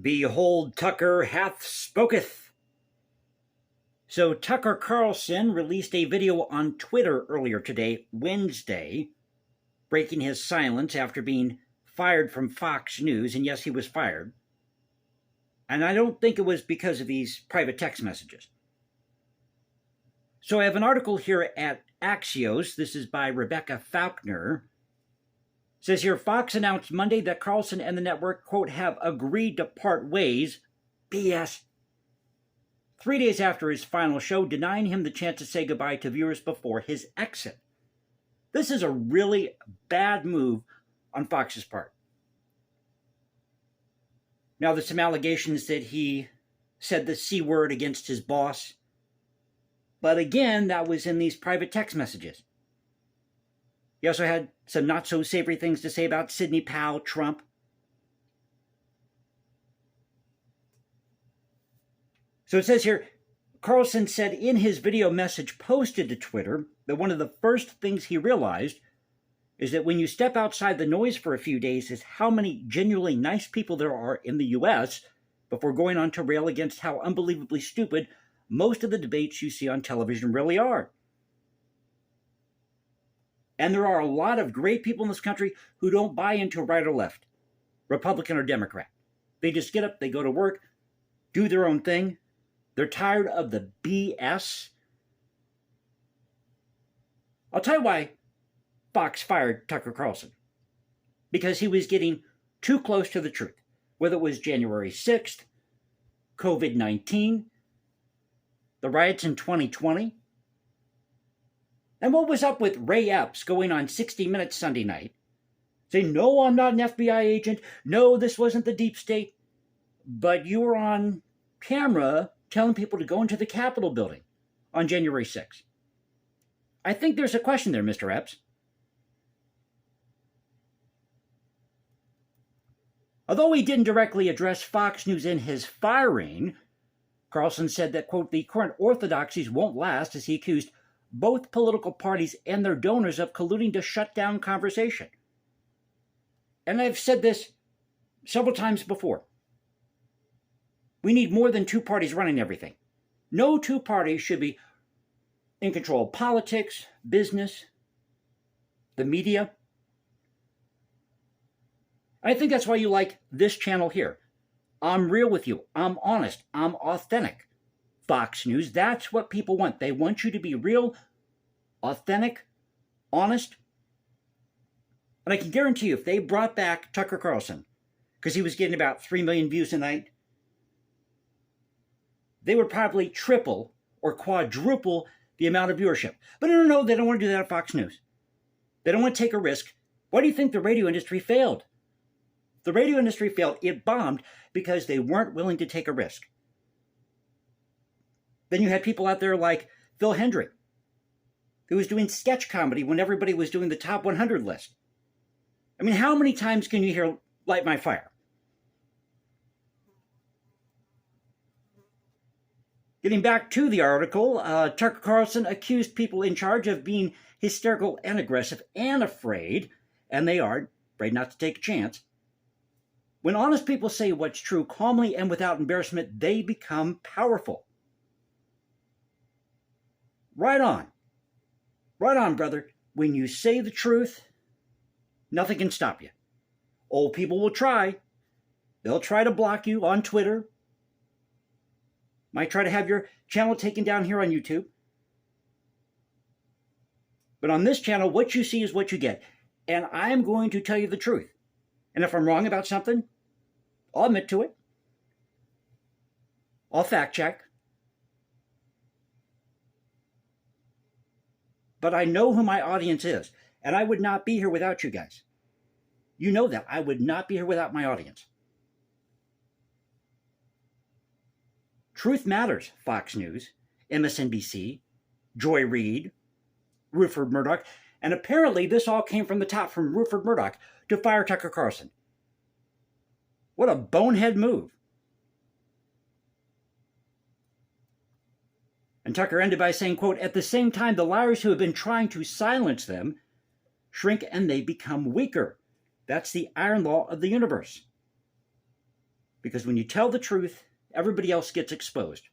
Behold, Tucker hath spoketh. So Tucker Carlson released a video on Twitter earlier today, Wednesday, breaking his silence after being fired from Fox News. And yes, he was fired. And I don't think it was because of these private text messages. So I have an article here at Axios. This is by Rebecca Faulkner. It says here, Fox announced Monday that Carlson and the network, quote, have agreed to part ways. BS. 3 days after his final show, denying him the chance to say goodbye to viewers before his exit. This is a really bad move on Fox's part. Now, there's some allegations that he said the C word against his boss. But again, that was in these private text messages. He also had some not-so-savory things to say about Sidney Powell, Trump. So it says here, Carlson said in his video message posted to Twitter that one of the first things he realized is that when you step outside the noise for a few days is how many genuinely nice people there are in the U.S. before going on to rail against how unbelievably stupid most of the debates you see on television really are. And there are a lot of great people in this country who don't buy into right or left, Republican or Democrat. They just get up, they go to work, do their own thing. They're tired of the BS. I'll tell you why Fox fired Tucker Carlson. Because he was getting too close to the truth. Whether it was January 6th, COVID-19, the riots in 2020, and what was up with Ray Epps going on 60 Minutes Sunday night, saying, no, I'm not an FBI agent, no, this wasn't the deep state, but you were on camera telling people to go into the Capitol building on January 6th. I think there's a question there, Mr. Epps. Although he didn't directly address Fox News in his firing, Carlson said that, quote, the current orthodoxies won't last, as he accused both political parties and their donors of colluding to shut down conversation. And I've said this several times before. We need more than two parties running everything. No two parties should be in control of politics, business, the media. I think that's why you like this channel here. I'm real with you. I'm honest. I'm authentic. Fox News, that's what people want. They want you to be real, authentic, honest. And I can guarantee you, if they brought back Tucker Carlson, because he was getting about 3 million views a night, they would probably triple or quadruple the amount of viewership. But no, they don't want to do that at Fox News. They don't want to take a risk. Why do you think the radio industry failed? The radio industry failed. It bombed because they weren't willing to take a risk. Then you had people out there like Phil Hendry, who was doing sketch comedy when everybody was doing the top 100 list. I mean, how many times can you hear Light My Fire? Getting back to the article, Tucker Carlson accused people in charge of being hysterical and aggressive and afraid, and they are afraid not to take a chance. When honest people say what's true calmly and without embarrassment, they become powerful. Right on. Right on, brother. When you say the truth, nothing can stop you. Old people will try. They'll try to block you on Twitter. Might try to have your channel taken down here on YouTube. But on this channel, what you see is what you get. And I'm going to tell you the truth. And if I'm wrong about something, I'll admit to it. I'll fact check. But I know who my audience is. And I would not be here without you guys. You know that. I would not be here without my audience. Truth Matters, Fox News, MSNBC, Joy Reid, Rupert Murdoch, and apparently this all came from the top, from Rupert Murdoch to fire Tucker Carlson. What a bonehead move. And Tucker ended by saying, quote, at the same time, the liars who have been trying to silence them shrink and they become weaker. That's the iron law of the universe. Because when you tell the truth, everybody else gets exposed.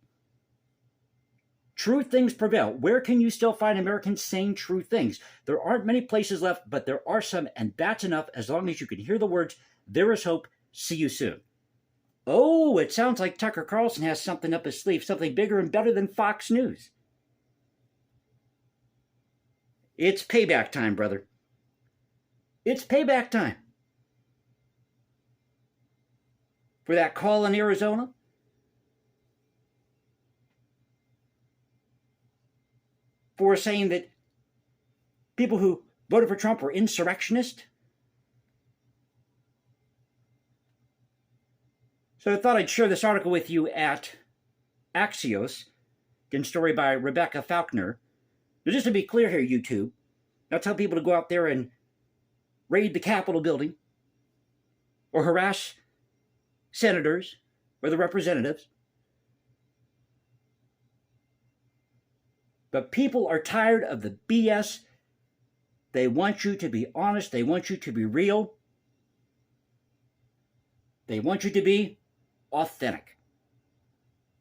True things prevail. Where can you still find Americans saying true things? There aren't many places left, but there are some, and that's enough as long as you can hear the words, "There is hope. See you soon." Oh, it sounds like Tucker Carlson has something up his sleeve, something bigger and better than Fox News. It's payback time, brother. It's payback time. For that call in Arizona, for saying that people who voted for Trump were insurrectionists. So I thought I'd share this article with you at Axios, again, story by Rebecca Falconer. Now, just to be clear here, YouTube, not tell people to go out there and raid the Capitol building or harass senators or the representatives. But people are tired of the BS. They want you to be honest. They want you to be real. They want you to be authentic.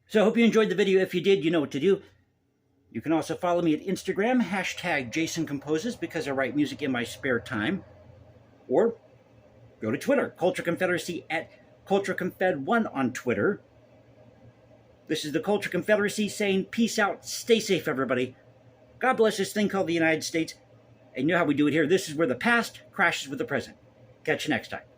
So I hope you enjoyed the video. If you did, you know what to do. You can also follow me at Instagram, #JasonComposes, because I write music in my spare time. Or go to Twitter, Culture Confederacy at CultureConfed1 on Twitter. This is the Culture Confederacy saying peace out, stay safe, everybody. God bless this thing called the United States. And you know how we do it here. This is where the past crashes with the present. Catch you next time.